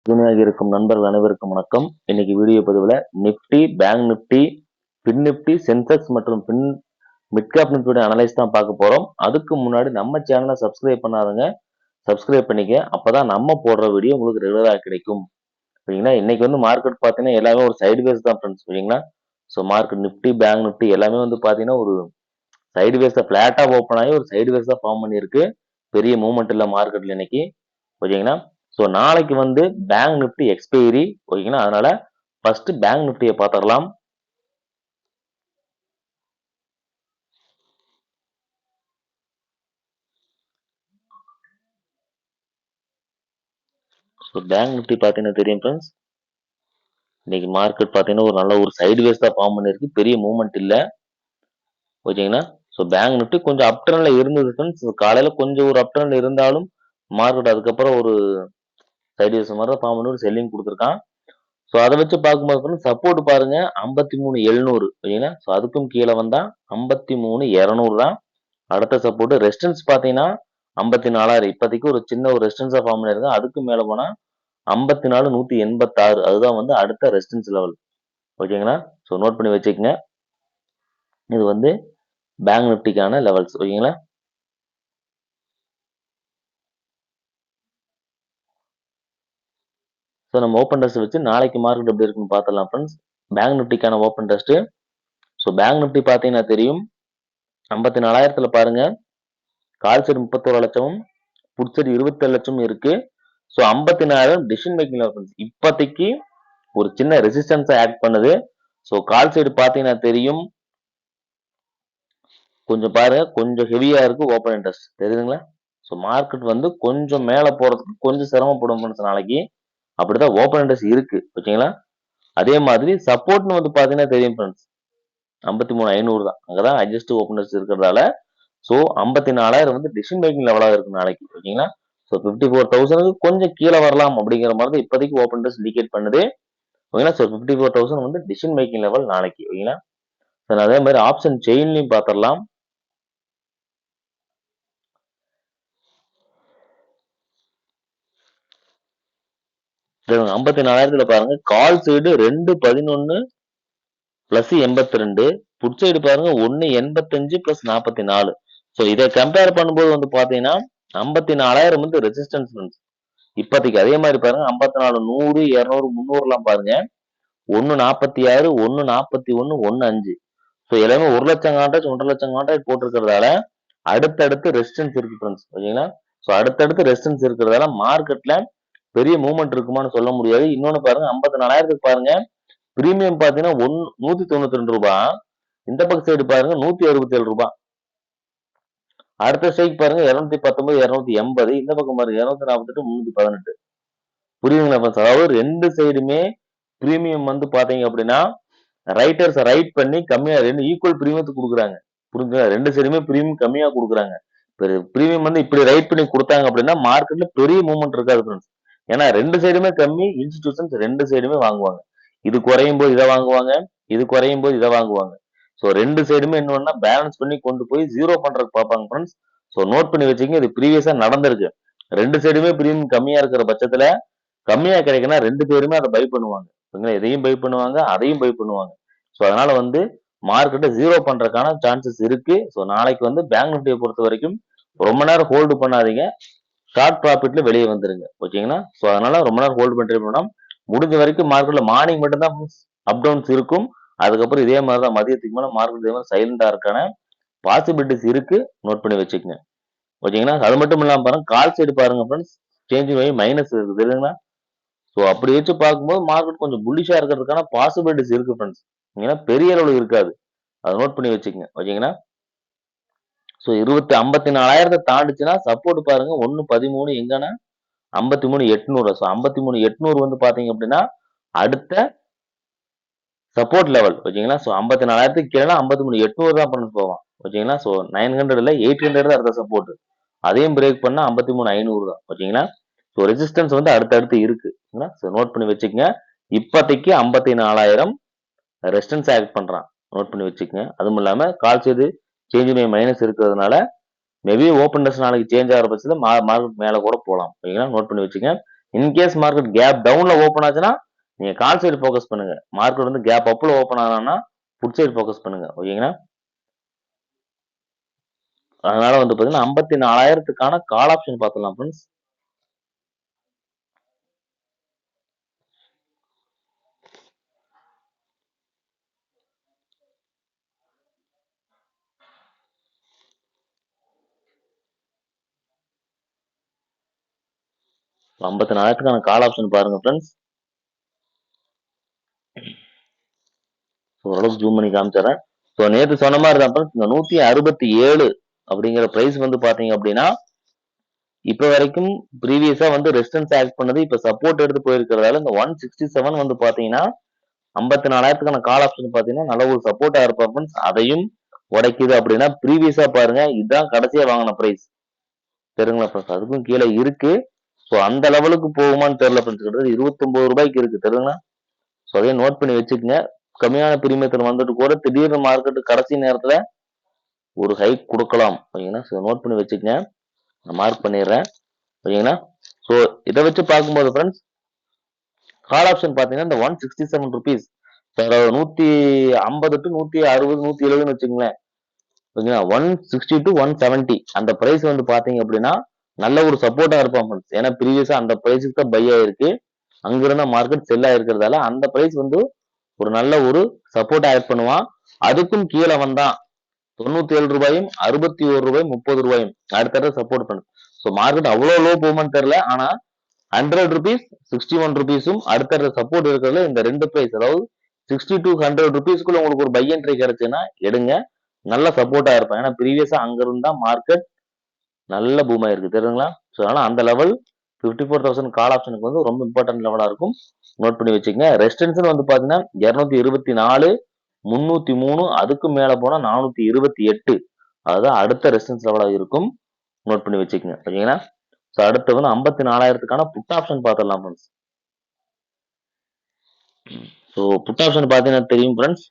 துணையாக இருக்கும் நண்பர்கள் அனைவருக்கும் வணக்கம். இன்னைக்கு வீடியோ பதிவுல நிப்டி, பேங்க் நிப்டி, பின் நிப்டி, சென்செக்ஸ் மற்றும் மிட்கேப் நிப்டியோட அனலைஸ் தான் பார்க்க போறோம். அதுக்கு முன்னாடி நம்ம சேனலை சப்ஸ்கிரைப் பண்ணாதவங்க சப்ஸ்கிரைப் பண்ணிக்க. அப்பதான் நம்ம போடுற வீடியோ உங்களுக்கு ரெகுலரா கிடைக்கும். சரிங்களா? இன்னைக்கு மார்க்கெட் பார்த்தீங்கன்னா எல்லாமே ஒரு சைடு வேஸ் தான் ஃப்ரெண்ட்ஸ். சரிங்களா? So market Nifty, bank Nifty எல்லாமே பார்த்தீங்கன்னா ஒரு சைடு வேஸா பிளாட்டா ஓப்பன் ஆகி ஒரு சைடு வேஸா ஃபார்ம் பண்ணியிருக்கு. பெரிய மூவ்மெண்ட் இல்லை மார்க்கெட்ல இன்னைக்கு. ஓகேங்களா? ஸோ நாளைக்கு பேங்க் நிப்டி எக்ஸ்பைரி. ஓகேங்களா? அதனால ஃபர்ஸ்ட் பேங்க் நிப்டியை பார்த்துடலாம். ஸோ பேங்க் நிப்டி பார்த்தீங்கன்னா தெரியும் ஃப்ரெண்ட்ஸ். இன்னைக்கு மார்க்கெட் பார்த்தீங்கன்னா ஒரு நல்ல ஒரு சைடு வேஸ் தான் ஃபார்ம் பண்ணியிருக்கு. பெரிய மூவ்மெண்ட் இல்லை. ஓகேங்களா? ஸோ பேங்க் நிப்டி கொஞ்சம் அப் ட்ரெண்ட்ல இருந்தது ஃப்ரெண்ட்ஸ். காலையில கொஞ்சம் ஒரு அப் ட்ரெண்ட் இருந்தாலும் மார்க்கெட் அதுக்கப்புறம் ஒரு சைடு வேஸ் மாதிரி தான் ஃபார்ம் பண்ணி ஒரு செல்லிங் கொடுத்துருக்கான். ஸோ அதை வச்சு பார்க்கும்போது சப்போர்ட் பாருங்க 53,700. ஓகேங்களா? ஸோ அதுக்கும் கீழே வந்தா 53,200 தான் அடுத்த சப்போர்ட். ரெசிஸ்டன்ஸ் பார்த்தீங்கன்னா 54,000. இப்போதைக்கு ஒரு சின்ன ஒரு ரெசிஸ்டன்ஸா ஃபார்ம் பண்ணியிருக்கேன். அதுக்கு மேல போனா 54,186. அதுதான் அடுத்த ரெசிஸ்டன்ஸ் லெவல். ஓகேங்களா? ஸோ நோட் பண்ணி வச்சுக்கங்க. இது பேங்க் நிப்டிக்கான லெவல்ஸ். ஓகேங்களா? ஸோ நம்ம ஓப்பன் டெஸ்ட் வச்சு நாளைக்கு மார்க்கெட் எப்படி இருக்குன்னு பார்த்துடலாம் ஃப்ரெண்ட்ஸ். பேங்க் நிப்டிக்கான open test. So bank Nifty பார்த்தீங்கன்னா தெரியும் 54,000 பாருங்க. கால் சைடு 31 லட்சமும் புட் சைடு 27 லட்சமும் இருக்கு. So 54,000 decision making level. இப்போதைக்கு ஒரு சின்ன ரெசிஸ்டன்ஸை ஆட் பண்ணுது. ஸோ கால் சைடு பார்த்தீங்கன்னா தெரியும் கொஞ்சம் பாருங்க கொஞ்சம் ஹெவியா இருக்கு ஓப்பன் இன்ட்ரெஸ்ட் தெரியுதுங்களா? ஸோ மார்க்கெட் கொஞ்சம் மேலே போறதுக்கு கொஞ்சம் சிரமப்படும் ஃப்ரெண்ட்ஸ் நாளைக்கு. அப்படிதான் ஓப்பன் இன்ட்ரெஸ்ட் இருக்கு. ஓகேங்களா? அதே மாதிரி சப்போர்ட்னு பார்த்தீங்கன்னா தெரியும் ஃப்ரெண்ட்ஸ் 53,500 தான். அங்கதான் ஹையஸ்ட் ஓப்பன் இன்ட்ரெஸ்ட் இருக்கிறதால ஸோ 54,000 டிசிஷன் மேக்கிங் லெவலா இருக்கு நாளைக்கு. ஓகேங்களா? ஸோ 54,000 கொஞ்சம் கீழே வரலாம் அப்படிங்கிற மாதிரி தான் இப்போதைக்கு ஓப்பன் இன்ட்ரெஸ்ட் இண்டிகேட் பண்ணுது. ஓகேங்களா? ஸோ 54,000 டிசிஷன் மேக்கிங் லெவல் நாளைக்கு. ஓகேங்களா? ஸோ அதே மாதிரி ஆப்ஷன் செயின்லையும் பார்த்துடலாம். 54,000 பாருங்க call side 2.11 plus 82. Put side பாருங்க 1.85 பிளஸ் 44. ஸோ இதை கம்பேர் பண்ணும்போது பாத்தீங்கன்னா 54,000 ரெசிஸ்டன்ஸ். இப்போதைக்கு அதே மாதிரி பாருங்க 54, 100, 200, 300 எல்லாம் பாருங்க 1.46, 1.41, 1.5. ஸோ எல்லாமே 1 லட்சம் கான்ட்ராக்ட் 1.5 லட்சம் கான்ட்ராக்ட் போட்டிருக்கிறதால அடுத்தடுத்து ரெசிஸ்டன்ஸ் இருக்கு ஃப்ரெண்ட்ஸ். ஓகேங்களா? ஸோ அடுத்தடுத்து ரெசிஸ்டன்ஸ் இருக்கிறதால மார்க்கெட்ல பெரிய மூவ்மெண்ட் இருக்குமான்னு சொல்ல முடியாது. இன்னொன்னு பாருங்க 54,000 பாருங்க பிரீமியம் பாத்தீங்கன்னா 192 ரூபாய். இந்த பக்கம் சைடு பாருங்க 167 ரூபாய். அடுத்த ஸ்ட்ரைக் பாருங்க 219, 280. இந்த பக்கம் பாருங்க 248, 318. புரியுதுங்களா ஃப்ரெண்ட்ஸ்? அதாவது ரெண்டு சைடுமே பிரீமியம் பாத்தீங்க அப்படின்னா ரைட்டர்ஸ் ரைட் பண்ணி கம்மியா ரெண்டு ஈக்குவல் பிரீமியத்துக்கு கொடுக்குறாங்க. புரிஞ்சுங்களா? ரெண்டு சைடுமே பிரீமியம் கம்மியா கொடுக்குறாங்க. பிரீமியம் இப்படி ரைட் பண்ணி கொடுத்தாங்க அப்படின்னா மார்க்கெட்ல பெரிய மூவ்மெண்ட் இருக்காது ஃப்ரெண்ட்ஸ். ஏன்னா ரெண்டு சைடுமே கம்மி. இன்ஸ்டிடியூஷன்ஸ் ரெண்டு சைடுமே வாங்குவாங்க. இது குறையும் போது இதை வாங்குவாங்க, இது குறையும் போது இதை வாங்குவாங்க. ஸோ ரெண்டு சைடுமே என்ன பேலன்ஸ் பண்ணி கொண்டு போய் ஜீரோ பண்றதுக்கு பார்ப்பாங்க ஃப்ரெண்ட்ஸ். ஸோ நோட் பண்ணி வச்சுங்க. இது ப்ரீவியஸா நடந்திருக்கு. ரெண்டு சைடுமே பிரீமியம் கம்மியா இருக்கிற பட்சத்துல கம்மியா கிடைக்குன்னா ரெண்டு பேருமே அதை பை பண்ணுவாங்க. இதையும் பை பண்ணுவாங்க, அதையும் பை பண்ணுவாங்க. ஸோ அதனால மார்க்கெட்டை ஜீரோ பண்றதுக்கான சான்சஸ் இருக்கு. ஸோ நாளைக்கு பேங்க் நிஃப்டியை பொறுத்த வரைக்கும் ரொம்ப நேரம் ஹோல்டு பண்ணாதீங்க. ஷார்ட் ப்ராஃபிட்ல வெளியே வந்துருங்க. ஓகேங்களா? ஸோ அதனால ரொம்ப நேரம் ஹோல்டு பண்ணிட்டு முடிஞ்ச வரைக்கும் மார்க்கெட்ல மார்னிங் மட்டும் தான் அப் டவுன்ஸ் இருக்கும். அதுக்கப்புறம் இதே மாதிரி தான் மதியத்துக்கு மேல மார்க்கெட் இதே மாதிரி சைலண்டா இருக்கான பாசிபிலிட்டிஸ் இருக்கு. நோட் பண்ணி வச்சுக்கோங்க. ஓகேங்களா? அது மட்டும் இல்லாம பாருங்க கால் சைடு பாருங்க ஃப்ரெண்ட்ஸ் சேஞ்சிங் வை மைனஸ் இருக்குது இல்லைங்களா? ஸோ அப்படி வச்சு பார்க்கும்போது மார்க்கெட் கொஞ்சம் புல்லிஷா இருக்கிறதுக்கான பாசிபிலிட்டிஸ் இருக்கு ஃப்ரெண்ட்ஸ். ஏன்னா பெரிய அளவு இருக்காது. அதை நோட் பண்ணி வச்சுக்கோங்க. ஓகேங்களா? ஸோ 54,000 தாண்டுச்சுன்னா சப்போர்ட் பாருங்க 1.13 எங்கன்னா 53,800. ஸோ 53,800 பாத்தீங்க அப்படின்னா அடுத்த சப்போர்ட் லெவல். ஓகேங்களா? ஸோ 54,000 கீழே 53,800 தான் பண்ணி போவான். ஓகேங்களா? ஸோ 900 இல்ல 800 தான் அடுத்த சப்போர்ட். அதையும் பிரேக் பண்ணா 53,500 தான். ஓகேங்களா? ஸோ ரெசிஸ்டன்ஸ் அடுத்தடுத்து இருக்கு. ஸோ நோட் பண்ணி வச்சுக்கங்க. இப்போதைக்கு 54,000 ரெசிஸ்டன்ஸ் ஆக்ட் பண்றான். நோட் பண்ணி வச்சுக்கங்க. அதுவும் இல்லாம கால் செய்து சேஞ்ச் மைனஸ் இருக்கிறதுனால மேபி ஓப்பன் டெஸ்ட் நாளைக்கு சேஞ்ச் ஆகிற பட்சத்தில் மார்க்கெட் மேல கூட போகலாம். ஓகேங்களா? நோட் பண்ணி வச்சுங்க. இன்கேஸ் மார்க்கெட் கேப் டவுன்ல ஓப்பன் ஆச்சுன்னா நீங்க கால் சைடு ஃபோக்கஸ் பண்ணுங்க. மார்க்கெட் வந்து கேப் அப்ல ஓப்பன் ஆனான்னா புட் சைடு ஃபோக்கஸ் பண்ணுங்க. ஓகேங்களா? அதனால வந்து பாத்தீங்கன்னா 54,000க்கான கால் ஆப்ஷன் பார்த்துடலாம் ஃப்ரெண்ட்ஸ். ஸோ 54,000க்கான கால் ஆப்ஷன் பாருங்க ஃப்ரெண்ட்ஸ். ஓரளவுக்கு ஜூம் பண்ணி காமிச்சிடுறேன். ஸோ நேற்று சொன்ன மாதிரி தான் ஃப்ரெண்ட்ஸ், இந்த 167 அப்படிங்கிற பிரைஸ் வந்து பாத்தீங்க அப்படின்னா இப்ப வரைக்கும் ப்ரீவியஸா வந்து ரெசிஸ்டன்ஸ் ஆக்ட் பண்ணது, இப்ப சப்போர்ட் எடுத்து போயிருக்கிறதால இந்த 167 வந்து பாத்தீங்கன்னா 54,000க்கான கால் ஆப்ஷன் பாத்தீங்கன்னா நல்ல ஒரு சப்போர்ட்டா இருப்பா ஃப்ரெண்ட்ஸ். அதையும் உடைக்குது அப்படின்னா ப்ரீவியஸா பாருங்க, இதுதான் கடைசியா வாங்கின பிரைஸ் தெரியுங்களா ஃப்ரெண்ட்ஸ். அதுக்கும் கீழே இருக்கு. ஸோ அந்த லெவலுக்கு போகுமான்னு தெரியல ஃப்ரெண்ட்ஸ். கிட்டத்தட்ட 29 ரூபாய்க்கு இருக்கு தெரியுங்களா. ஸோ அதையும் நோட் பண்ணி வச்சுக்கோங்க. கம்மியான பிரீமியத்தில் வந்துட்டு கூட திடீர்னு மார்க்கெட் கடைசி நேரத்துல ஒரு ஹைக் கொடுக்கலாம். ஓகேங்களா. ஸோ நோட் பண்ணி வச்சுக்கோங்க. நான் மார்க் பண்ணிடுறேன். ஓகேங்களா. ஸோ இதை வச்சு பார்க்கும்போது ஃப்ரெண்ட்ஸ், கால் ஆப்ஷன் பாத்தீங்கன்னா இந்த 167 ருபீஸ், அதாவது 150 டு 160 170 வச்சுங்களேன். ஓகேங்களா. 160 டு 170 அந்த பிரைஸ் வந்து பாத்தீங்க அப்படின்னா நல்ல ஒரு சப்போர்ட்டா இருப்பான் ஃப்ரெண்ட்ஸ். ஏன்னா ப்ரீவியஸா அந்த பிரைஸுக்கு தான் பை ஆயிருக்கு. அங்கிருந்த மார்க்கெட் செல் ஆயிருக்கிறதால அந்த பிரைஸ் வந்து ஒரு நல்ல ஒரு சப்போர்ட் ஆட் பண்ணுவான். அதுக்கும் கீழே வந்தான் 97 ரூபாயும் 61 ரூபாயும் 30 ரூபாயும் அடுத்தடுத்த சப்போர்ட் பண்ணும். ஸோ மார்க்கெட் அவ்வளவு லோ போகுமான்னு தெரியல. ஆனா 100 ருபீஸ் 61 ருபீஸும் அடுத்தடுத்த சப்போர்ட் இருக்கிறதுல இந்த ரெண்டு பிரைஸ், அதாவது 60 டு 100 ருபீஸ்க்குள்ள உங்களுக்கு ஒரு பை என்ட்ரி கிடைச்சுன்னா எடுங்க. நல்ல சப்போர்ட்டா இருப்பேன். ஏன்னா ப்ரீவியஸா அங்க இருந்தா மார்க்கெட் நல்ல பூம் ஆயிருக்கு தெரியுங்களா. ஸோ அதனால அந்த லெவல் 54,000 கால் ஆப்ஷனுக்கு வந்து ரொம்ப இம்பார்ட்டன்ட் லெவலா இருக்கும். நோட் பண்ணி வச்சுக்கோங்க. ரெசிஸ்டன்ஸ் வந்து பாத்தீங்கன்னா 224 303, அதுக்கு மேல போனா 428, அதுதான் அடுத்த ரெசிஸ்டன்ஸ் லெவலா இருக்கும். நோட் பண்ணி வச்சுக்கோங்க. ஓகேங்களா. ஸோ அடுத்து வந்து 54,000க்கான புட் ஆப்ஷன் பார்த்துடலாம் ஃப்ரெண்ட்ஸ். ஸோ புட் ஆப்ஷன் பார்த்தீங்கன்னா தெரியும் ஃப்ரெண்ட்ஸ்.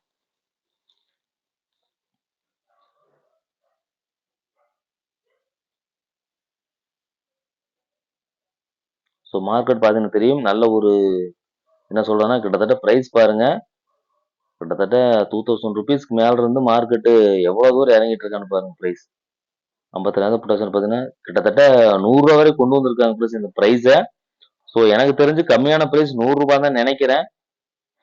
ஸோ மார்க்கெட் பார்த்தீங்கன்னா தெரியும். நல்ல ஒரு என்ன சொல்றேன்னா கிட்டத்தட்ட பிரைஸ் பாருங்க, கிட்டத்தட்ட 2000 ருபீஸ்க்கு மேல இருந்து மார்க்கெட் எவ்வளவு தூரம் இறங்கிட்டு இருக்கான்னு பாருங்க. பிரைஸ் 54 புட் ஆப்ஷன் பார்த்தீங்கன்னா கிட்டத்தட்ட 100 ரூபா வரை கொண்டு வந்திருக்காங்க பிளஸ் இந்த பிரைஸை. ஸோ எனக்கு தெரிஞ்சு கம்மியான பிரைஸ் 100 ரூபாய் தான் நினைக்கிறேன்.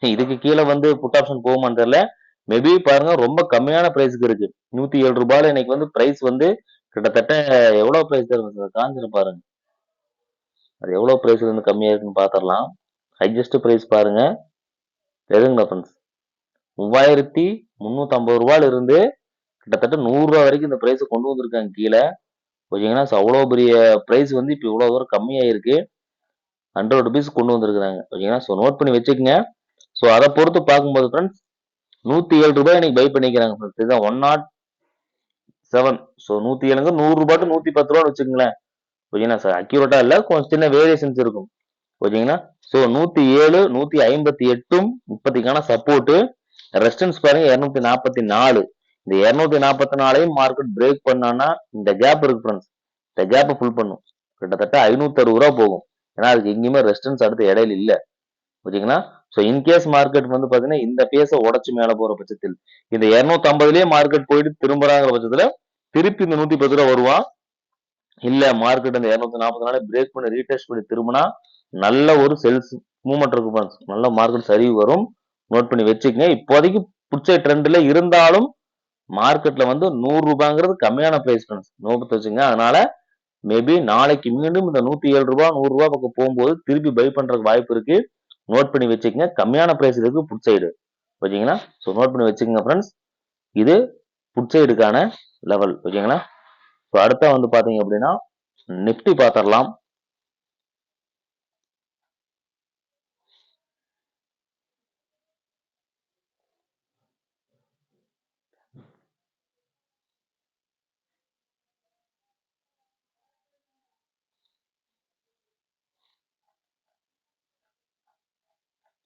இதுக்கு கீழே வந்து புட் ஆப்ஷன் போகுமான்னு தெரியல. மேபி பாருங்க ரொம்ப கம்மியான பிரைஸ்க்கு இருக்கு. 107 ரூபாயில இன்னைக்கு வந்து பிரைஸ் வந்து கிட்டத்தட்ட எவ்வளவு பிரைஸ் தரும் காஞ்சிர பாருங்க. அது எவ்வளவு பிரைஸ்ல இருந்து கம்மியா இருக்குன்னு பாத்திரலாம். ஹையஸ்ட் பிரைஸ் பாருங்க தெரியுங்களா ஃப்ரெண்ட்ஸ், 3,350 ரூபாயில இருந்து கிட்டத்தட்ட 100 ரூபாய் வரைக்கும் இந்த பிரைஸ் கொண்டு வந்திருக்காங்க கீழே. ஓகேங்களா. ஸோ அவ்வளோ பெரிய பிரைஸ் வந்து இப்போ இவ்வளவு தூரம் கம்மியாயிருக்கு. 100 ருபீஸ் கொண்டு வந்திருக்காங்க. ஓகேங்களா. ஸோ நோட் பண்ணி வச்சுக்கோங்க. ஸோ அதை பொறுத்து பார்க்கும்போது ஃப்ரெண்ட்ஸ் 107 ரூபாய் இன்னைக்கு பை பண்ணிக்கிறாங்க ஃப்ரெண்ட்ஸ். இதுதான் 107. ஸோ 107ங்க 100 ரூபாய் டு 110 ரூபான்னு வச்சுக்கோங்களேன். ஓகேங்களா. சார் அக்யூரேட்டா இல்ல, கொஞ்சம் சின்ன வேரியேஷன்ஸ் இருக்கும். ஓகேங்களா. So 107 158 இப்போதைக்கான support. ரெசிஸ்டன்ஸ் பாருங்க 244. இந்த 244ஐயும் மார்க்கெட் பிரேக் பண்ணான்னா இந்த கேப் இருக்கு ஃப்ரெண்ட்ஸ், இந்த கேப்பை ஃபுல் பண்ணும். கிட்டத்தட்ட 560 ரூபா போகும். ஏன்னா அதுக்கு எங்கேயுமே ரெசிஸ்டன்ஸ் அடுத்த இடையில இல்ல. ஓகேங்களா. ஸோ இன்கேஸ் மார்க்கெட் வந்து பாத்தீங்கன்னா இந்த பேஸை உடச்சு மேல போற பட்சத்தில் இந்த 250லயே மார்க்கெட் போயிட்டு திரும்புறாங்கிற பட்சத்துல திருப்பி இந்த 110 ரூபா வருவான். இல்ல மார்க்கெட் அந்த 244 பிரேக் பண்ணி ரீடெஸ்ட் பண்ணி திரும்பினா நல்ல ஒரு செல்ஸ் மூவ்மெண்ட் இருக்கும் ஃப்ரெண்ட்ஸ். நல்ல மார்க்கெட் சரிவு வரும். நோட் பண்ணி வச்சுக்கங்க. இப்போதைக்கு பிடிச்ச ட்ரெண்ட்ல இருந்தாலும் மார்க்கெட்ல வந்து 100 ரூபாங்கிறது கம்மியான பிரைஸ் ஃப்ரெண்ட்ஸ். நோட் வச்சுங்க. அதனால மேபி நாளைக்கு மீண்டும் இந்த 107 ரூபாய் 100 ரூபாய் பக்கம் போகும்போது திருப்பி பை பண்றதுக்கு வாய்ப்பு இருக்கு. நோட் பண்ணி வச்சுக்கங்க. கம்மியான பிரைஸ் இருக்கு புட் சைடு. ஓகேங்களா. ஸோ நோட் பண்ணி வச்சுக்கோங்க ஃப்ரெண்ட்ஸ். இது புட் சைடுக்கான லெவல். ஓகேங்களா. ஸோ அடுத்தா வந்து பாத்தீங்க அப்படின்னா நிப்டி பாத்திரலாம்.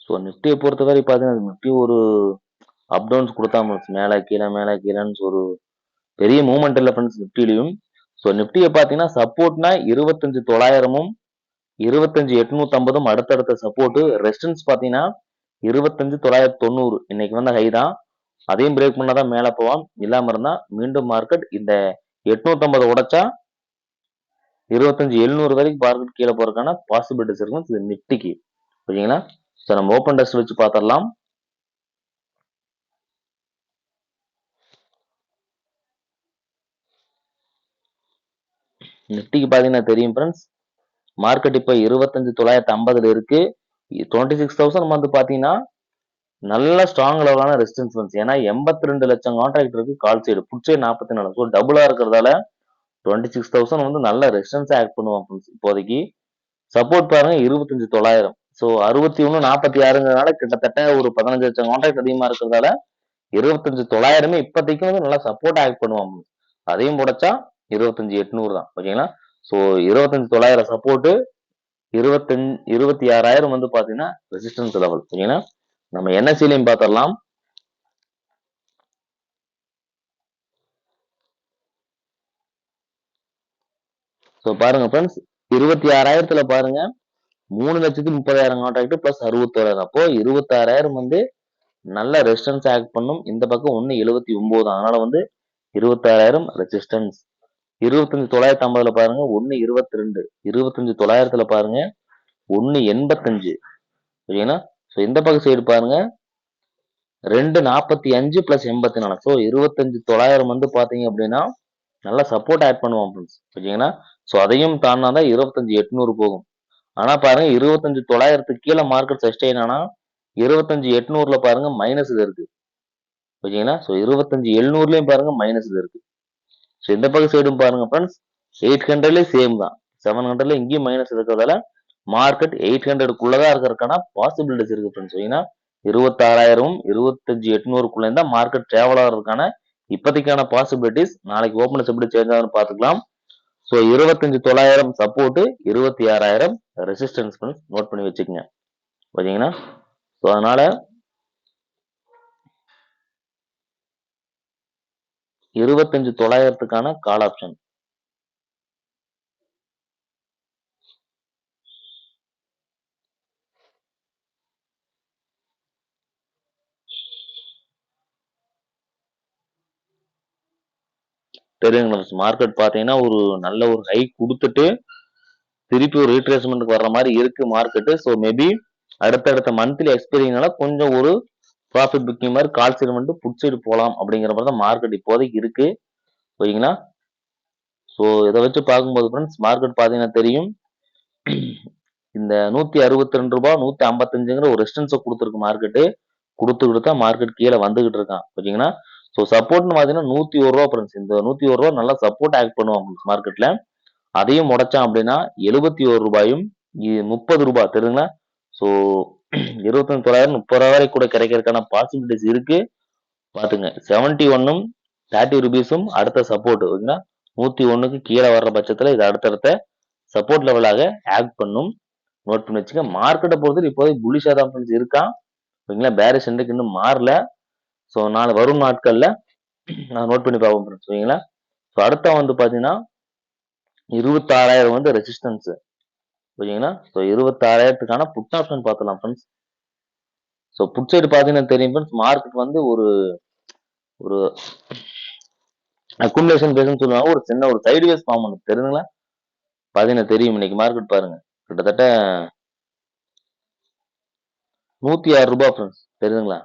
ஸோ நிப்டியை பொறுத்தவரை பாத்தீங்கன்னா நிப்டி ஒரு அப் டவுன்ஸ் கொடுத்தாம மேல கீழே மேல கீழேன்னு ஒரு பெரிய மூவ்மெண்ட் இல்ல ஃப்ரெண்ட்ஸ் நிப்டிலையும். ஸோ நிப்டியை பாத்தீங்கன்னா சப்போர்ட்னா 25,900 25,850 அடுத்தடுத்த சப்போர்ட். ரெசிஸ்டன்ஸ் பாத்தீங்கன்னா 25,990 இன்னைக்கு வந்து ஹை தான். அதையும் பிரேக் பண்ணாதான் மேல போவான். இல்லாம இருந்தா மீண்டும் மார்க்கெட் இந்த 850 உடைச்சா 25,700 வரைக்கும் மார்க்கெட் கீழே போறதுக்கான பாசிபிலிட்டிஸ் இருக்கும். இது நிப்டிக்கு ஓகேங்களா. ஸோ நம்ம ஓப்பன் டெஸ்ட் வச்சு பார்த்துடலாம். நிப்டிக்கு பாத்தீங்கன்னா தெரியும் ஃப்ரெண்ட்ஸ், மார்க்கெட் இப்போ 25,950 இருக்கு. 26,000 வந்து பாத்தீங்கன்னா நல்ல ஸ்ட்ராங் லெவலான ரெசிஸ்டன்ஸ் வந்து, ஏன்னா 82 லட்சம் கான்ட்ராக்ட் இருக்கு call side, put side 44. So டபுளா இருக்கிறதால 26,000 வந்து நல்ல ரெசிஸ்டன்ஸ் ஆக்ட் பண்ணுவான் ஃப்ரெண்ட்ஸ். இப்போதைக்கு சப்போர்ட் பாருங்க 25,900. ஸோ 61,46ங்கிறதுனால கிட்டத்தட்ட ஒரு 15 லட்சம் கான்ட்ராக்ட் அதிகமா இருக்கிறதால 25,900 இப்போதைக்கு வந்து நல்லா சப்போர்ட் ஆக்ட் பண்ணுவான். அதையும் உடைச்சா 25,800 தான் ஓகேங்களா. ஸோ 25,900 சப்போர்ட், 26,000 வந்து பாத்தீங்கன்னா ரெசிஸ்டன்ஸ் லெவல் ஓகேங்களா. நம்ம என்எஸ்சிலையும் பார்த்துடலாம். ஸோ பாருங்க ஃப்ரெண்ட்ஸ், 26,000த்துல பாருங்க 3,30,000 கான்ட்ராக்ட் பிளஸ் 61,000. அப்போ 26,000 வந்து நல்ல ரெசிஸ்டன்ஸ் ஆக்ட் பண்ணும். இந்த பக்கம் 1,79. அதனால வந்து 26,000 ரெசிஸ்டன்ஸ். 25,950ல பாருங்க 1,22. 25,900ல பாருங்க 1,85 ஓகேங்களா. ஸோ இந்த பக்கம் சைடு பாருங்க 2,45 பிளஸ் 84. ஸோ 25,900 வந்து பாத்தீங்க அப்படின்னா நல்லா சப்போர்ட் ஆட் பண்ணுவோம் ஃப்ரெண்ட்ஸ் ஓகேங்களா. ஸோ அதையும் தாண்டினாதான் 25,800 போகும். ஆனா பாருங்க 25,900 கீழே மார்க்கெட் சஸ்டெயின் ஆனா 25,800ல பாருங்க மைனஸ்ல இருக்கு ஓகேங்களா. ஸோ 25,700லயும் பாருங்க மைனஸ்ல இருக்கு. ஸோ இந்த பக்கம் சைடும் பாருங்க ஃப்ரெண்ட்ஸ், 800லயும் சேம் தான். 700ல இங்கேயும் மைனஸ் இருக்கிறதால மார்க்கெட் 800க்குள்ளதான் இருக்கிறதுக்கான பாசிபிலிட்டிஸ் இருக்கு ஃப்ரெண்ட்ஸ் ஓகேங்களா. 26,000 25,800க்குள்ள இருந்தா மார்க்கெட் டிராவல் ஆகிறதுக்கான இப்போதைக்கான பாசிபிலிட்டிஸ். நாளைக்கு ஓப்பனஸ் எப்படி சேஞ்ச் ஆகுதுன்னு பார்த்துக்கலாம். ஸோ 25,900 சப்போர்ட், 26,000 ரெசிஸ்டன்ஸ் நோட் பண்ணி வச்சுக்கோங்க ஓகேங்களா. ஸோ அதனால 25,900க்கான கால் ஆப்ஷன். தெரியுங்களா, மார்க்கெட் பாத்தீங்கன்னா ஒரு நல்ல ஒரு ஹை கொடுத்துட்டு திருப்பி ஒரு ரீட்ரேஸ்மெண்ட்டுக்கு வர்ற மாதிரி இருக்கு மார்க்கெட். ஸோ மேபி அடுத்தடுத்த மந்த்லி எக்ஸ்பைரிங்னால கொஞ்சம் ஒரு ப்ராஃபிட் புக்கிங் மாதிரி கால் சைடு மட்டும் புட் சைடு போகலாம் அப்படிங்கிற மாதிரி தான் மார்க்கெட் இப்போதைக்கு இருக்கு ஓகேங்களா. ஸோ இதை வச்சு பார்க்கும்போது ஃப்ரெண்ட்ஸ் மார்க்கெட் பார்த்தீங்கன்னா தெரியும், இந்த 162 ரூபாய் 155ங்கிற ஒரு ரெசிஸ்டன்ஸை கொடுத்துருக்கு மார்க்கெட்டு. கொடுத்துக்கிட்டு தான் மார்க்கெட் கீழே வந்துகிட்டு இருக்கான் ஓகேங்களா. ஸோ சப்போர்ட்னு பார்த்தீங்கன்னா 101 ரூபா ஃப்ரெண்ட்ஸ். இந்த 101 ரூபா நல்லா சப்போர்ட் ஆக்ட் பண்ணுவாங்க மார்க்கெட்ல. அதையும் உடைச்சான் அப்படின்னா 71 ரூபாயும் 30 ரூபாய் தெரியுங்களா. ஸோ 25,900 30 ரூபாய் வரை கூட கிடைக்கிறதுக்கான பாசிபிலிட்டிஸ் இருக்கு பாத்துங்க. 71ம் 30 ருபீஸும் அடுத்த சப்போர்ட் ஓகேங்களா. 101க்கு கீழே வர்ற பட்சத்துல இது அடுத்தடுத்த சப்போர்ட் லெவலாக ஆக்ட் பண்ணும். நோட் பண்ணி வச்சுக்க. மார்க்கெட்டை பொறுத்தவரை இப்போதைக்கு புல்லிஷா தான் ஃப்ரெண்ட்ஸ் இருக்கான் ஓகேங்களா. பேரிஷ் இன்றைக்கு இன்னும் மாறல. ஸோ நாளை வரும் நாட்கள்ல நான் நோட் பண்ணி பார்ப்போம் ஃப்ரெண்ட்ஸ் ஓகேங்களா. ஸோ அடுத்த வந்து பாத்தீங்கன்னா 26,000 வந்து ரெசிஸ்டன்ஸ் ஓகேங்களா. ஸோ 26,000க்கான புட் ஆப்ஷன் பார்த்துலாம் ஃப்ரெண்ட்ஸ். ஸோ புட் சைடு பார்த்தீங்கன்னா தெரியும் ஃப்ரெண்ட்ஸ், மார்க்கெட் வந்து ஒரு ஒரு அக்குமுலேஷன் பேஸ்னு சொல்லுவாங்க. ஒரு சின்ன ஒரு சைடு வேஸ் ஃபார்ம் பண்ணுது தெரியுதுங்களா. பார்த்தீங்கன்னா தெரியும் இன்னைக்கு மார்க்கெட் பாருங்க கிட்டத்தட்ட 106 ரூபாய் ஃப்ரெண்ட்ஸ் தெரியுதுங்களா.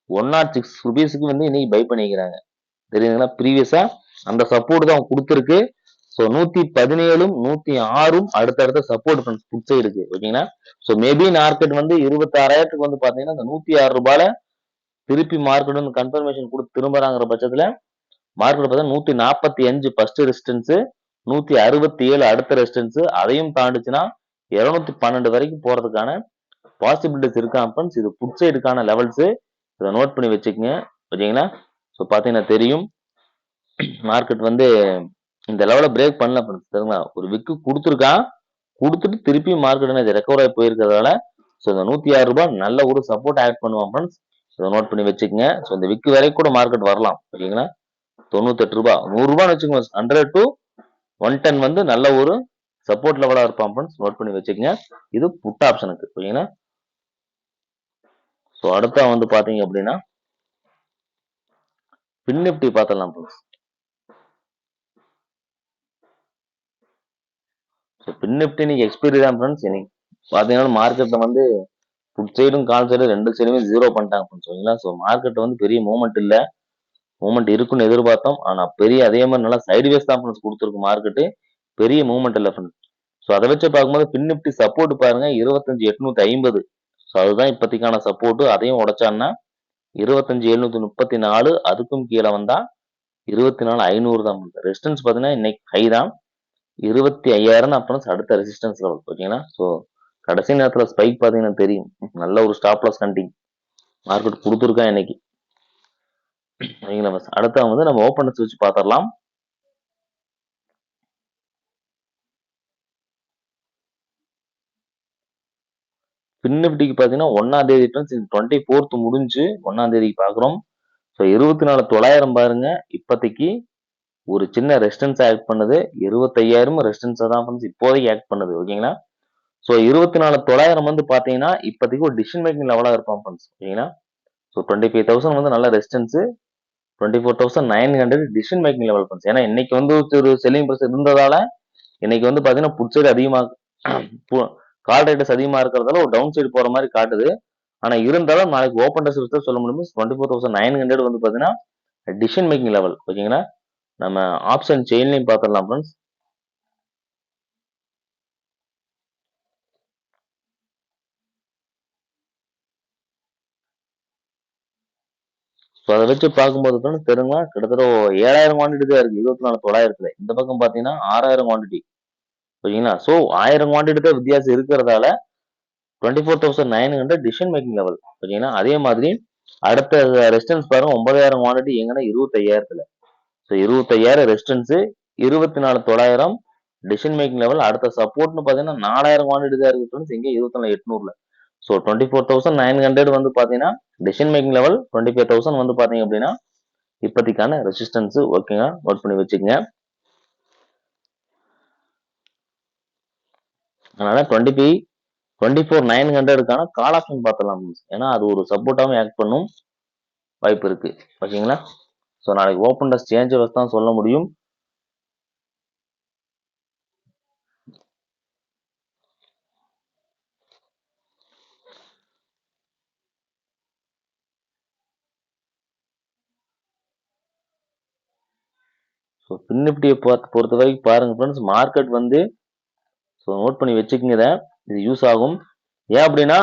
106 ருபீஸுக்கு வந்து இன்னைக்கு பை பண்ணிக்கிறாங்க தெரியுதுங்களா. ப்ரீவியஸா அந்த சப்போர்ட் தான் கொடுத்துருக்கு. ஸோ 117ம் 106ம் அடுத்தடுத்த சப்போர்ட் ஃப்ரெண்ட்ஸ் புட் சைடுக்கு ஓகேங்களா. ஸோ மேபி மார்க்கெட் வந்து 26,000க்கு வந்து பாத்தீங்கன்னா இந்த 106 ரூபாயில திருப்பி மார்க்கெட் வந்து கன்ஃபர்மேஷன் கொடுத்து திரும்புறாங்கிற பட்சத்துல மார்க்கெட் பார்த்தா 145 ஃபர்ஸ்ட் ரெசிஸ்டன்ஸ், 167 அடுத்த ரெசிஸ்டன்ஸ், அதையும் தாண்டிச்சுன்னா 212 வரைக்கும் போறதுக்கான பாசிபிலிட்டிஸ் இருக்கான் ஃப்ரெண்ட்ஸ். இது புட் சைடுக்கான லெவல்ஸ். இதை நோட் பண்ணி வச்சுக்கோங்க ஓகேங்களா. ஸோ பாத்தீங்கன்னா தெரியும் மார்க்கெட் வந்து இந்த லெவலை பிரேக் பண்ணல ஃப்ரெண்ட்ஸ் தெரியுங்களா. ஒரு விக்கு கொடுத்துருக்கான், கொடுத்துட்டு திருப்பி மார்க்கெட் ரெக்கவர் ஆகி போயிருக்கிறதால ஸோ இந்த 106 ரூபாய் நல்ல ஒரு சப்போர்ட் ஆட் பண்ணுவான் ஃப்ரெண்ட்ஸ். இதை நோட் பண்ணி வச்சுக்கோங்க. ஸோ இந்த விக்கு வரைக்கும் கூட மார்க்கெட் வரலாம் ஓகேங்களா. 98 ரூபாய் 100 ரூபான்னு வச்சுக்கோங்க. 100 to 110 வந்து நல்ல ஒரு சப்போர்ட் லெவலா இருப்பான் ஃப்ரெண்ட்ஸ், நோட் பண்ணி வச்சுக்கங்க. இது புட் ஆப்ஷனுக்கு ஓகேங்களா. ஸோ அடுத்தா வந்து பாத்தீங்க அப்படின்னா பின் நிப்டி பார்த்துடலாம் ஃப்ரெண்ட்ஸ். ஸோ பின் நிப்டி இன்னைக்கு எக்ஸ்பைரி தான் ஃப்ரெண்ட்ஸ். இன்னைக்கு பாத்தீங்கன்னா மார்க்கெட்ல வந்து புட் சைடும் கால் சைடும் ரெண்டு சைடுமே ஜீரோ பண்ணிட்டாங்க ஃப்ரெண்ட்ஸ் ஓகேங்களா. ஸோ மார்க்கெட் வந்து பெரிய மூவ்மெண்ட் இல்ல, மூவ்மெண்ட் இருக்குன்னு எதிர்பார்த்தோம். ஆனா பெரிய அதே மாதிரி நல்லா சைடுவேஸ் தான் ஃப்ரெண்ட்ஸ் கொடுத்துருக்கு மார்க்கெட்டு, பெரிய மூவ்மெண்ட் இல்ல ஃப்ரெண்ட்ஸ். ஸோ அதை வச்சு பார்க்கும்போது பின் நிப்டி சப்போர்ட் பாருங்க 25,850. ஸோ அதுதான் இப்போதைக்கான சப்போர்ட். அதையும் உடைச்சான்னா 25,734, அதுக்கும் கீழே வந்தா 24,500 தான். ரெசிஸ்டன்ஸ் பாத்தீங்கன்னா இன்னைக்கு ஹை தான் 25,000 அப்புறம் அடுத்த ரெசிஸ்டன்ஸ் லெவல் ஓகேங்களா. ஸோ கடைசி நேரத்துல ஸ்பைக் பாத்தீங்கன்னா தெரியும், நல்ல ஒரு ஸ்டாப் லாஸ் கண்டிங் மார்க்கெட் கொடுத்துருக்கான் இன்னைக்கு ஓகேங்களா. அடுத்த வந்து நம்ம ஓப்பன் வச்சு பாத்திரலாம். பின் நிப்டிக்கு பாத்தீங்கன்னா 1ஆம் தேதி 24th முடிஞ்சு 1ஆம் தேதிக்கு பாக்குறோம். ஸோ 24,900 பாருங்க இப்போதைக்கு ஒரு சின்ன ரெசிஸ்டன்ஸ் ஆக்ட் பண்ணுது. 25,000 ரெசிஸ்டன்ஸ் தான் ஃப்ரெண்ட்ஸ் இப்போதைக்கு ஆக்ட் பண்ணுது ஓகேங்களா. ஸோ 24,900 வந்து பாத்தீங்கன்னா இப்போதைக்கு ஒரு டிசிஷன் மேக்கிங் லெவலா இருப்பான் ஃப்ரெண்ட்ஸ் ஓகேங்களா. ஸோ 25,000 வந்து நல்ல resistance, 24,900 decision making level friends. ஏன்னா இன்னைக்கு வந்து ஒரு செல்லிங் ப்ரெஷர் இருந்ததால இன்னைக்கு வந்து பாத்தீங்கன்னா புட் சைடு அதிகமா கால் ரேட்டஸ் அதிகமா இருக்கிறதால ஒரு டவுன் சைடு போற மாதிரி காட்டுது. ஆனா இருந்தாலும் நாளைக்கு ஓப்பன் டெஸ்ட் ரிசல்ட் சொல்ல முடியும். 24,900 வந்து பாத்தீங்கன்னா டிசிஷன் மேக்கிங் லெவல் ஓகேங்களா. நம்ம ஆப்ஷன் செயின்லையும் பார்த்துடலாம் ஃப்ரெண்ட்ஸ். ஸோ அதை வச்சு பார்க்கும்போது ஃப்ரெண்ட்ஸ் தெரியுங்களா, கிட்டத்தட்ட 7,000 குவான்டிட்டி தான் இருக்கு 24,900. இந்த பக்கம் பாத்தீங்கன்னா 6,000 குவான்டிட்டி ஓகேங்களா. ஸோ 1000 குவான்டிட்டி தான் வித்தியாசம் இருக்கிறதால 24,900 டிசிஷன் மேக்கிங் லெவல் ஓகேங்களா. அதே மாதிரி அடுத்த ரெசிஸ்டன்ஸ் பாருங்க 9,000 குவான்டிட்டி எங்கன்னா 25,000. So 25,000 resistance, 24,900 decision making level. அடுத்த சப்போர்ட்னு பாத்தீங்கன்னா 4,000 குவான்டிட்டி தான் இருக்கு ஃப்ரெண்ட்ஸ், இங்க 24,800. ஸோ 24,900 வந்து பாத்தீங்கன்னா டிசிஷன் மேக்கிங் லெவல், 25,000 வந்து பாத்தீங்க அப்படின்னா இப்போதைக்கான ரெசிஸ்டன்ஸ் ஓகேங்க, நோட் பண்ணி வச்சுக்கோங்க. அதனால 24,900க்கான கால் ஆப்ஷன் பார்த்துலாம், ஏன்னா அது ஒரு சப்போர்ட்டாகவும் ஆக்ட் பண்ணும் வாய்ப்பு இருக்கு ஓகேங்களா. ஸோ நாளைக்கு ஓப்பன் டெஸ்ட் சேஞ்ச் தான் சொல்ல முடியும். ஸோ பின் நிஃப்டியை பொறுத்த வரைக்கும் பாருங்க ஃப்ரெண்ட்ஸ், மார்க்கெட் வந்து ஸோ நோட் பண்ணி வச்சுக்கோங்க, இது யூஸ் ஆகும். ஏன் அப்படின்னா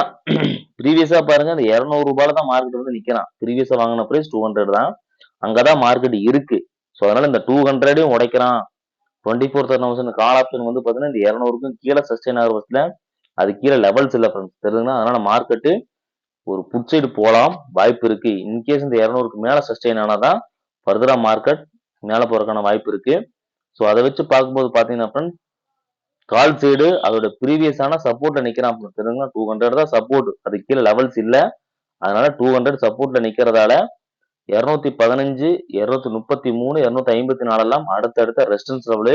ப்ரீவியஸா பாருங்க அந்த 200 ரூபாயில தான் மார்க்கெட் வந்து நிக்கிறான். ப்ரீவியஸா வாங்கின பிரைஸ் 200 தான், அங்கதான் மார்க்கெட் இருக்கு. ஸோ அதனால இந்த 200 உடைக்கிறான். 24,000 கால் ஆப்ஷன் வந்து பாத்தீங்கன்னா இந்த 200க்கும் கீழே சஸ்டெயின் ஆகிற பட்சத்துல அது கீழே லெவல்ஸ் இல்லை ஃப்ரெண்ட்ஸ் தெரியுதுங்களா. அதனால மார்க்கெட்டு ஒரு புட் சைடு போலாம் வாய்ப்பு இருக்கு. இன்கேஸ் இந்த 200க்கு மேல சஸ்டெயின் ஆனாதான் ஃபர்தரா மார்க்கெட் மேல போறதுக்கான வாய்ப்பு இருக்கு. ஸோ அதை வச்சு பார்க்கும்போது பாத்தீங்கன்னா ஃப்ரெண்ட்ஸ், கால் சைடு அதோட ப்ரீவியஸான சப்போர்ட்ல நிக்கிறான் தெரியுங்களா. 200 தான் சப்போர்ட், அது கீழே லெவல்ஸ் இல்ல. அதனால 200 சப்போர்ட்ல நிக்கிறதால 215, 233, 254 எல்லாம் அடுத்தடுத்த ரெசிஸ்டன்ஸ் லெவலு.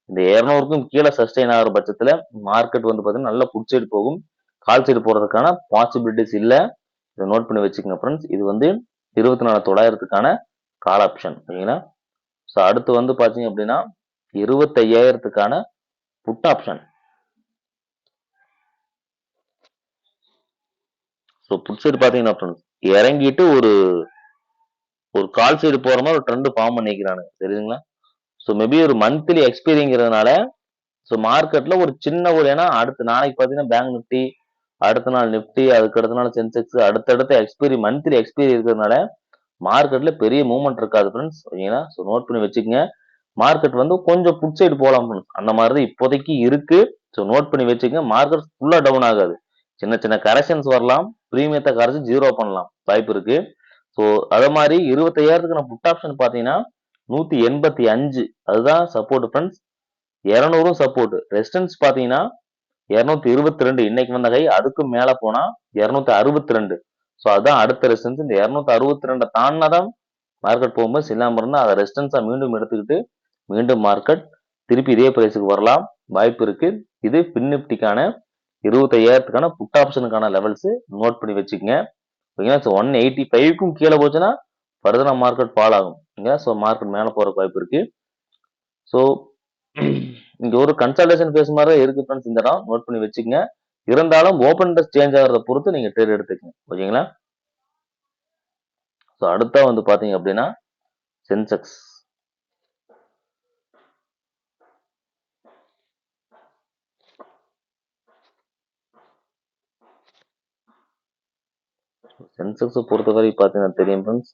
இந்த 200க்கும் கீழே சஸ்டெயின் ஆகிற பட்சத்துல மார்க்கெட் வந்து பாத்தீங்கன்னா நல்ல புட் சைடு போகும், கால் சைடு போறதுக்கான பாசிபிலிட்டிஸ் இல்ல. இதை நோட் பண்ணி வச்சுக்கோங்க ஃப்ரெண்ட்ஸ். இது வந்து 24,900க்கான கால் ஆப்ஷன் ஓகேங்களா. ஸோ அடுத்து வந்து பாத்தீங்க அப்படின்னா 25,000க்கான put option. So put side பாத்தீங்கன்னா ஃப்ரெண்ட்ஸ் இறங்கிட்டு ஒரு ஒரு கால் சைடு போற மாதிரி ஒரு ட்ரெண்ட் ஃபார்ம் பண்ணிக்கிறானுங்க தெரியுதுங்களா. ஸோ மேபி ஒரு மந்த்லி எக்ஸ்பீரிங்கிறதுனால ஸோ மார்க்கெட்ல ஒரு சின்ன ஒரு, ஏன்னா அடுத்த நாளைக்கு பாத்தீங்கன்னா பேங்க் நிப்டி, அடுத்த நாள் நிப்டி, அதுக்கு அடுத்த நாள் சென்செக்ஸ், அடுத்தடுத்த எக்ஸ்பீரி மந்த்லி எக்ஸ்பீரி இருக்கிறதுனால மார்க்கெட்ல பெரிய மூவ்மெண்ட் இருக்காது ஃப்ரெண்ட்ஸ் ஓகேங்களா. ஸோ நோட் பண்ணி வச்சுக்கோங்க, மார்க்கெட் வந்து கொஞ்சம் புட் சைடு போலாம் ஃப்ரெண்ட்ஸ், அந்த மாதிரி தான் இப்போதைக்கு இருக்கு. ஸோ நோட் பண்ணி வச்சுக்கோங்க, மார்க்கெட் ஃபுல்லா டவுன் ஆகாது, சின்ன சின்ன கரெக்ஷன்ஸ் வரலாம், பிரீமியத்தை கரைச்சு ஜீரோ பண்ணலாம் வாய்ப்பு இருக்கு. ஸோ அதே மாதிரி 25,000க்கு நான் புட் ஆப்ஷன் பாத்தீங்கன்னா 185 அதுதான் சப்போர்ட் ஃப்ரெண்ட்ஸ், 200 சப்போர்ட். ரெசிஸ்டன்ஸ் பாத்தீங்கன்னா 222 இன்னைக்கு வந்த கை, அதுக்கும் மேல போனா 262. ஸோ அதுதான் அடுத்த ரெசிஸ்டன்ஸ். இந்த 262 தாண்டினாதான் மார்க்கெட் போகும்போது சில்லாம இருந்தா அதை ரெசிஸ்டன்ஸா மீண்டும் எடுத்துக்கிட்டு மீண்டும் மார்க்கெட் திருப்பி இதே பிரைஸுக்கு வரலாம். வாய்ப்பு இருக்கு. இது பின் நிப்டிக்கான 25,000க்கான புட் ஆப்ஷனுக்கான லெவல்ஸ் நோட் பண்ணி வச்சுக்கோங்க. ஓகேங்களா? ஸோ 185க்கும் கீழே போச்சுன்னா ஃபர்தரா மார்க்கெட் ஃபால் ஆகும். ஓகேங்களா? ஸோ மார்க்கெட் மேலே போறதுக்கு வாய்ப்பு இருக்கு. ஸோ இங்க ஒரு கன்சல்டேஷன் பேஸ் மாதிரி தான் இருக்கு ஃப்ரெண்ட்ஸ். இந்த இடம் நோட் பண்ணி வச்சுக்கோங்க. இருந்தாலும் ஓப்பன் இன்ட்ரெஸ்ட் சேஞ்ச் ஆகிறத பொறுத்து நீங்க ட்ரேட் எடுத்துக்கங்க. ஓகேங்களா? ஸோ அடுத்தா வந்து பாத்தீங்க அப்படின்னா சென்செக்ஸ். சென்செக்ஸ் பொறுத்தவரை பாத்தீங்கன்னா தெரியும் ஃப்ரெண்ட்ஸ்.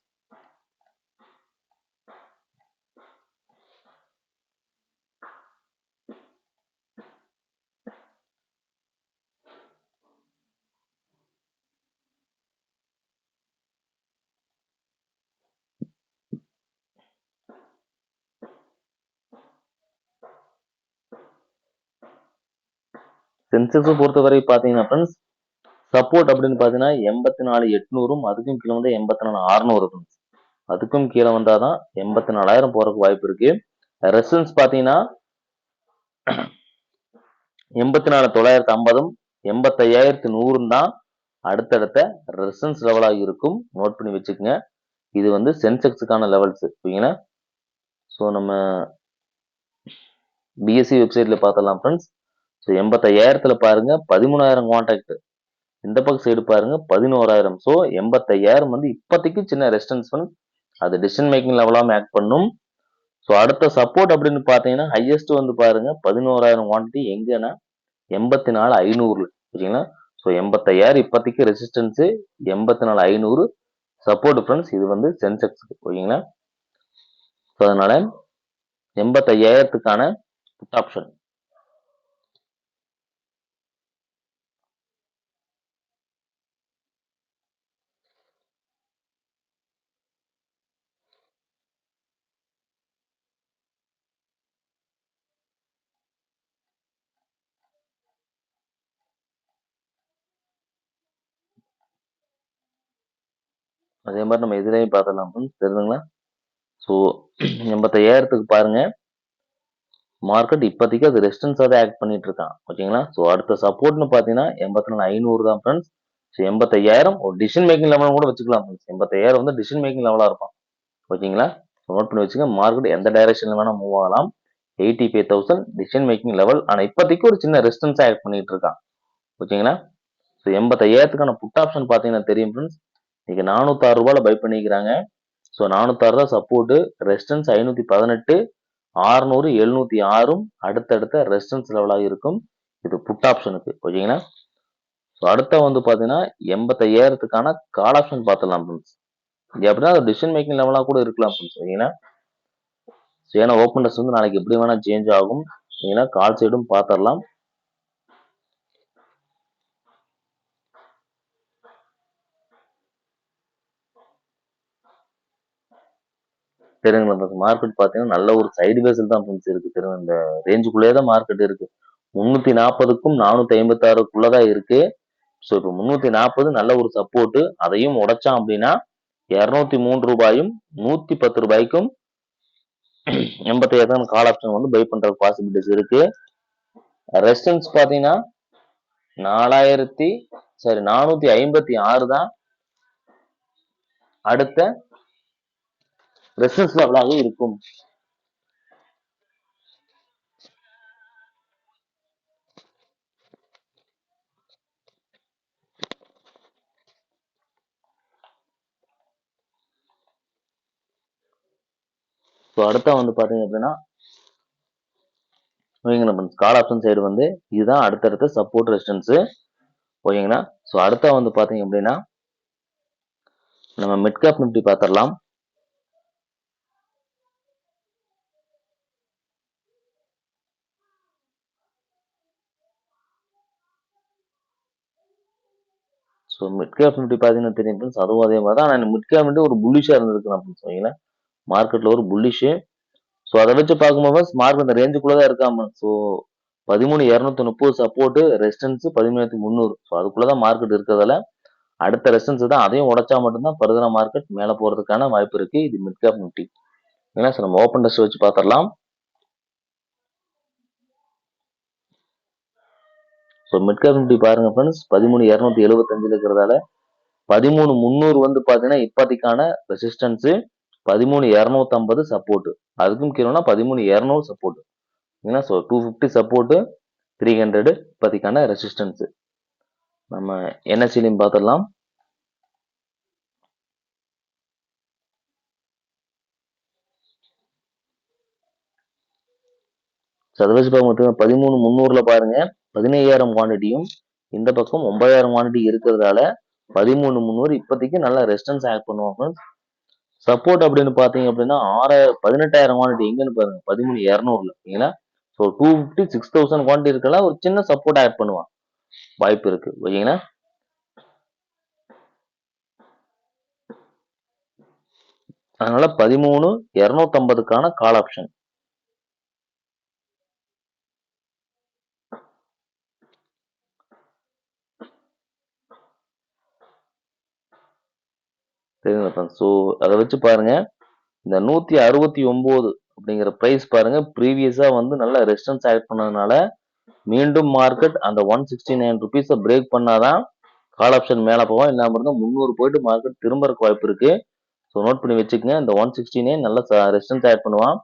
சென்செக்ஸ் பொறுத்தவரை பாத்தீங்கன்னா ஃப்ரெண்ட்ஸ் சப்போர்ட் அப்படின்னு பாத்தீங்கன்னா 84,800ம் அதுக்கும் கீழே வந்து 84,600 ஃப்ரெண்ட்ஸ். அதுக்கும் கீழே வந்தாதான் 84,000 போறதுக்கு வாய்ப்பு இருக்கு. ரெசிஸ்டன்ஸ் பாத்தீங்கன்னா 84,950ம் 85,100 தான் அடுத்தடுத்த ரெசிஸ்டன்ஸ் லெவலாக இருக்கும். நோட் பண்ணி வச்சுக்கோங்க. இது வந்து சென்செக்ஸுக்கான லெவல்ஸ். ஓகேங்களா? ஸோ நம்ம பிஎஸ்சி வெப்சைட்ல பார்த்தலாம் ஃப்ரெண்ட்ஸ். ஸோ 85,000த்துல பாருங்க 13,000 கான்டாக்ட். இந்த பக்கம் சைடு பாருங்க 11,000. ஸோ 85,000 வந்து இப்போதைக்கு சின்ன ரெசிஸ்டன்ஸ் ஃபண்ட். அது டிசிஷன் மேக்கிங் லெவலாக ஆக்ட் பண்ணும். ஸோ அடுத்த சப்போர்ட் அப்படின்னு பார்த்தீங்கன்னா ஹையஸ்ட் வந்து பாருங்க 11,000 குவான்டிட்டி எங்கன்னா 84,500. ஓகேங்களா? ஸோ 85,000 இப்போதைக்கு ரெசிஸ்டன்ஸ், 84,500 சப்போர்ட் ஃப்ரெண்ட்ஸ். இது வந்து சென்செக்ஸ். ஓகேங்களா? ஸோ அதனால 85,000த்துக்கான புட் ஆப்ஷன். அதே மாதிரி நம்ம இதுலயும் பார்த்துலாம் ஃப்ரெண்ட்ஸ். தெரியுதுங்களா? ஸோ 85,000த்துக்கு பாருங்க மார்க்கெட் இப்போதைக்கு அது ரெசிஸ்டன்ஸாக தான் ஆக்ட் பண்ணிட்டு இருக்கான். ஓகேங்களா? ஸோ அடுத்த சப்போர்ட்னு பார்த்தீங்கன்னா 84,500 தான் ஃப்ரெண்ட்ஸ். ஸோ 85,000 ஒரு டிசிஷன் மேக்கிங் லெவலும் கூட வச்சுக்கலாம் ஃப்ரெண்ட்ஸ். 85,000 வந்து டிசிஷன் மேக்கிங் லெவலாக இருக்கும். ஓகேங்களா? நோட் பண்ணி வச்சுங்க. மார்க்கெட் எந்த டைரக்ஷன்ல வேணா மூவ் ஆகலாம். 85,000 டிசிஷன் மேக்கிங் லெவல். ஆனால் இப்போதைக்கு ஒரு சின்ன ரெசிஸ்டன்ஸாக ஆக்ட் பண்ணிட்டு இருக்கான். ஓகேங்களா? ஸோ 85,000த்துக்கான புட் ஆப்ஷன் பார்த்தீங்கன்னா தெரியும் ஃப்ரெண்ட்ஸ். இன்னைக்கு 406 ரூபாயில பை பண்ணிக்கிறாங்க. ஸோ 406 தான் சப்போர்ட். ரெசிஸ்டன்ஸ் 518, 600, 706ம் அடுத்தடுத்த ரெசிஸ்டன்ஸ் லெவலாக இருக்கும். இது புட் ஆப்ஷனுக்கு. ஓகேங்களா? ஸோ அடுத்த வந்து பார்த்தீங்கன்னா 85,000த்துக்கான கால் ஆப்ஷன் பார்த்துடலாம் ஃப்ரெண்ட்ஸ். இது எப்படின்னா டிசிஷன் மேக்கிங் லெவலாக கூட இருக்கலாம் ஃப்ரெண்ட்ஸ். ஓகேங்களா? ஸோ ஏன்னா ஓப்பன் டெஸ்ட் வந்து நாளைக்கு எப்படி வேணா சேஞ்ச் ஆகும். ஓகேங்களா? கால் சைடும் பார்த்துடலாம். தெரியுங்களா? மார்க்கெட் பார்த்தீங்கன்னா நல்ல ஒரு சைடு வேஸில் தான் ஃப்ரெண்ட்ஸ் இருக்கு. தெரியும் இந்த ரேஞ்சுக்குள்ளேயே தான் மார்க்கெட் இருக்கு. 340க்கும் 456க்குள்ள தான் இருக்கு. ஸோ இப்போ 340 நல்ல ஒரு சப்போர்ட். அதையும் உடைச்சான் அப்படின்னா 203 ரூபாயும் 110 ரூபாய்க்கும் 87 கால் ஆப்ஷன் வந்து பை பண்ற பாசிபிலிட்டிஸ் இருக்கு. ரெசிஸ்டன்ஸ் பாத்தீங்கன்னா 456 தான் அடுத்த ரெசிஸ்டன்ஸ் லெவலாக இருக்கும். ஸோ அடுத்த வந்து பாத்தீங்க அப்படின்னா ஓகேங்களா? கால் ஆப்ஷன் சைடு வந்து இதுதான் அடுத்தடுத்த சப்போர்ட் ரெசிஸ்டன்ஸ். ஓகேங்களா? ஸோ அடுத்த வந்து பாத்தீங்க அப்படின்னா நம்ம மிட் கேப் நிஃப்டி பார்த்துடலாம். ஸோ மிட் கேப் நிஃப்டி பார்த்தீங்கன்னா தெரியும் ஃப்ரெண்ட்ஸ். அதுவும் அதே மாதிரி தான். ஆனால் மிட் கேப் நிஃப்டி ஒரு புல்லிஷாக இருந்திருக்கு அப்படின்னு சொன்னீங்கன்னா மார்க்கெட்ல ஒரு புல்லிஷ். ஸோ அதை வச்சு பார்க்கும்போது மார்க்கெட் அந்த ரேஞ்சுக்குள்ள தான் இருக்காம. So 13,230 support, resistance 13,300. ஸோ அதுக்குள்ள தான் மார்க்கெட் இருக்கிறதால அடுத்த ரெசிஸ்டன்ஸ் தான். அதையும் உடைச்சா மட்டும்தான் ஃபர்தரா மார்க்கெட் மேலே போறதுக்கான வாய்ப்பு இருக்கு. இது மிட் கேப் நிஃப்டி. ஏன்னா சார் நம்ம ஓப்பன் டெஸ்ட் வச்சு பார்த்துடலாம். ஸோ மிட் கேப் நிஃப்டி பாருங்க ஃப்ரெண்ட்ஸ் 13,275 இருக்கிறதால 13,300 வந்து பாத்தீங்கன்னா இப்போதைக்கான ரெசிஸ்டன்ஸ், 13,250 சப்போர்ட், அதுக்கும் கீழேனா 13,200 சப்போர்ட். ஏன்னா ஸோ 250 சப்போர்ட், 300 இப்போதைக்கான ரெசிஸ்டன்ஸ். நம்ம என்எஸ்சிலையும் பார்த்துடலாம். அதை வச்சு பார்க்க 13,300ல பாருங்க 15,000 குவான்டிட்டியும் இந்த பக்கம் 9,000 குவான்டிட்டி இருக்கிறதால 13,300 இப்போதைக்கு நல்லா ரெசிஸ்டன்ஸ் ஆக்ட் பண்ணுவாங்க. சப்போர்ட் அப்படின்னு பாத்தீங்க அப்படின்னா 18,000 குவான்டிட்டி எங்கன்னு பாருங்க 13,200ல. ஓகேங்களா? ஸோ 250 6,000 குவான்டிட்டி இருக்கலாம், ஒரு சின்ன சப்போர்ட் ஆட் பண்ணுவான், வாய்ப்பு இருக்கு. ஓகேங்களா? அதனால 13,250க்கான கால் ஆப்ஷன். சரிங்களா? ஸோ அதை வச்சு பாருங்க, இந்த 169 அப்படிங்கிற பிரைஸ் பாருங்க ப்ரீவியஸா வந்து நல்ல ரெசிஸ்டன்ஸ் ஆட் பண்ணதுனால மீண்டும் மார்க்கெட் அந்த 169 ருபீஸை பிரேக் பண்ணாதான் கால் ஆப்ஷன் மேல போவோம். இல்லாம இருந்தா 300 போயிட்டு மார்க்கெட் திரும்பறதுக்கு வாய்ப்பு இருக்கு. ஸோ நோட் பண்ணி வச்சுக்கோங்க. இந்த 169 நல்ல ரெசிஸ்டன்ஸ் ஆட் பண்ணுவான்.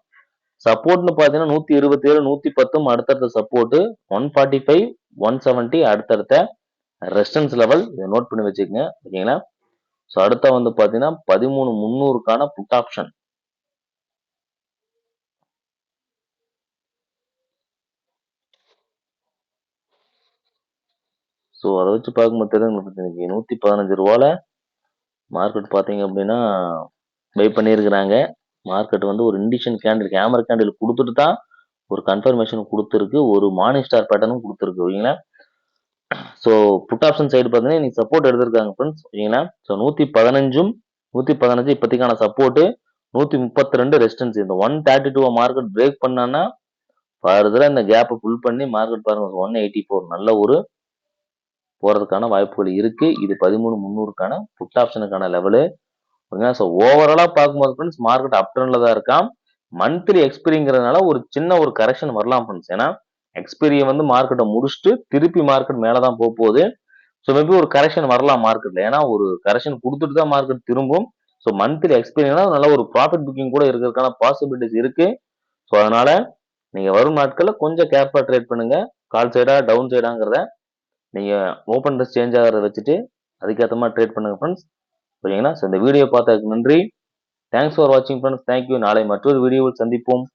சப்போர்ட்னு பாத்தீங்கன்னா 127 110 அடுத்தடுத்த சப்போர்ட், 145 170 அடுத்தடுத்த ரெசிஸ்டன்ஸ் லெவல். இதை நோட் பண்ணி வச்சுக்கோங்க. ஓகேங்களா? ஸோ அடுத்த வந்து பாத்தீங்கன்னா 13,300க்கான புட் ஆப்ஷன். ஸோ அதை வச்சு பார்க்கும்போது தெரிஞ்சு 115 ரூபால மார்க்கெட் பார்த்தீங்க அப்படின்னா பை பண்ணியிருக்கிறாங்க. மார்க்கெட் வந்து ஒரு இண்டிஷன் கேண்டில் ஹேமர் கேண்டில் கொடுத்துட்டு தான் ஒரு கன்ஃபர்மேஷன் கொடுத்துருக்கு, ஒரு மார்னிங் ஸ்டார் பேட்டர்னும் கொடுத்துருக்கு. ஓகேங்களா? ஸோ புட் ஆப்ஷன் சைடு பார்த்தீங்கன்னா இன்னைக்கு சப்போர்ட் எடுத்திருக்காங்க ஃப்ரெண்ட்ஸ். ஓகேங்களா? ஸோ 115 இப்போதைக்கான சப்போர்ட், 132 ரெசிஸ்டன்ஸ். இந்த 132 மார்க்கெட் பிரேக் பண்ணான்னா ஃபர்தரா இந்த கேப்பை ஃபுல் பண்ணி மார்க்கெட் பாருங்க 184 நல்ல ஒரு போறதுக்கான வாய்ப்புகள் இருக்கு. இது 13,300க்கான புட் ஆப்ஷனுக்கான லெவலு. ஓகேங்களா? ஸோ ஓவராலா பார்க்கும்போது ஃப்ரெண்ட்ஸ் மார்க்கெட் அப் ட்ரெண்ட்ல தான் இருக்கான். மந்த்லி எக்ஸ்பீரிங்கிறதுனால ஒரு சின்ன ஒரு கரெக்ஷன் வரலாம் ஃப்ரெண்ட்ஸ். ஏன்னா எக்ஸ்பீரியை வந்து மார்க்கெட்டை முடிச்சுட்டு திருப்பி மார்க்கெட் மேல தான் போக போகுது. ஸோ மேபி ஒரு கரெக்ஷன் வரலாம் மார்க்கெட்ல. ஏன்னா ஒரு கரெக்ஷன் கொடுத்துட்டு தான் மார்க்கெட் திரும்பும். ஸோ மந்த்லி எக்ஸ்பீரியனா நல்ல ஒரு ப்ராஃபிட் புக்கிங் கூட இருக்கிறதுக்கான பாசிபிலிட்டிஸ் இருக்கு. ஸோ அதனால நீங்க வரும் நாட்கள்ல கொஞ்சம் கேர்ஃபுல்லா ட்ரேட் பண்ணுங்க. கால் சைடா டவுன் சைடாங்கிறத நீங்க ஓப்பன் ட்ரெஸ் சேஞ்ச் ஆகிறத வச்சுட்டு அதுக்கேற்ற மாதிரி ட்ரேட் பண்ணுங்க ஃப்ரெண்ட்ஸ். ஓகேங்களா? ஸோ இந்த வீடியோ பார்த்ததுக்கு நன்றி. தேங்க்ஸ் ஃபார் வாட்சிங் ஃப்ரெண்ட்ஸ். தேங்க்யூ. நாளை மற்றொரு வீடியோவில் சந்திப்போம்.